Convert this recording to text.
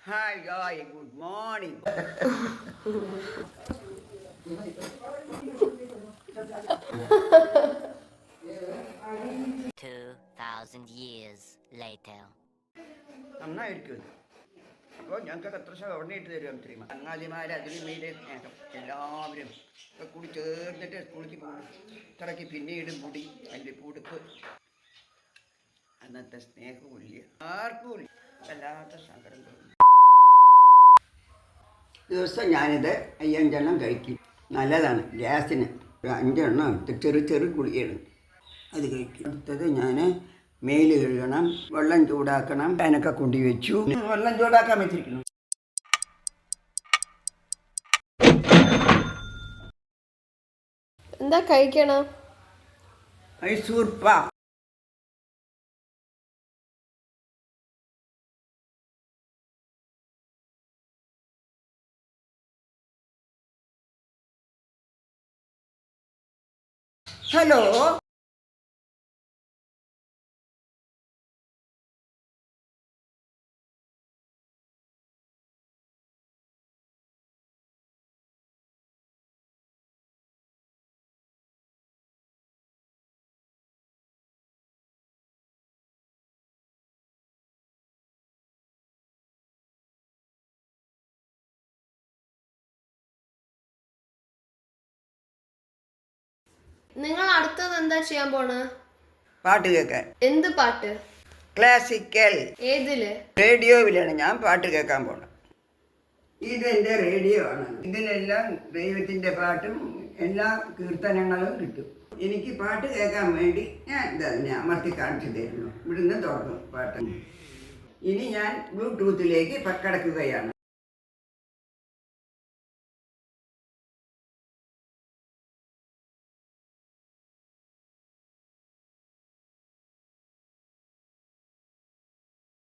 Hi, guy. Good morning. 2,000 years later. നന്നായിരിക്കും. അപ്പോൾ ഞങ്ങൾക്കൊക്കെ എത്ര ശതം ഉടനെയിട്ട് തരുമെന്ന് தெரியுமா? അങ്ങാതിമാർ അതിലും മീതെ സ്നേഹം എല്ലാവരും ഒക്കെ കൂടി ചേർന്നിട്ട് സ്കൂളിലേക്ക് പോകും. ഇത്രയ്ക്ക് പിന്നീട് മുടി അതിൻ്റെ പുടുപ്പ് അന്നത്തെ സ്നേഹമില്ല, ആർക്കും ഇല്ല. വല്ലാത്ത സങ്കടം തോന്നി. ദിവസം ഞാനിത് 5 കഴിക്കും. നല്ലതാണ് ഗ്യാസിന്. 5 എടുത്ത് ചെറു ഗുളികയാണ് അത് കഴിക്കും. അടുത്തത് ഞാൻ മേല് കഴുകണം, വെള്ളം ചൂടാക്കണം. അതിനൊക്കെ കൊണ്ടു വെച്ചു. വെള്ളം ചൂടാക്കാൻ വെച്ചിരിക്കുന്നു. എന്താ കഴിക്കണം? മൈസൂർ പാ. ഹലോ, നിങ്ങൾ അടുത്തത് എന്താ ചെയ്യാൻ പോണ്? പാട്ട് കേൾക്കാൻ. എന്ത് പാട്ട്? ക്ലാസിക്കൽ. ഏതില്? റേഡിയോയിലാണ് ഞാൻ പാട്ട് കേൾക്കാൻ പോണത്. ഇതെൻ്റെ റേഡിയോ ആണ്. ഇതിലെല്ലാം ദൈവത്തിൻ്റെ പാട്ടും എല്ലാ കീർത്തനങ്ങളും കിട്ടും. എനിക്ക് പാട്ട് കേൾക്കാൻ വേണ്ടി ഞാൻ ഇതന്നെ അമർത്തി കാണിച്ചു തരുന്നു. ഇവിടുന്ന് തുടങ്ങും പാട്ട്. ഇനി ഞാൻ ബ്ലൂടൂത്തിലേക്ക് കടക്കുകയാണ്.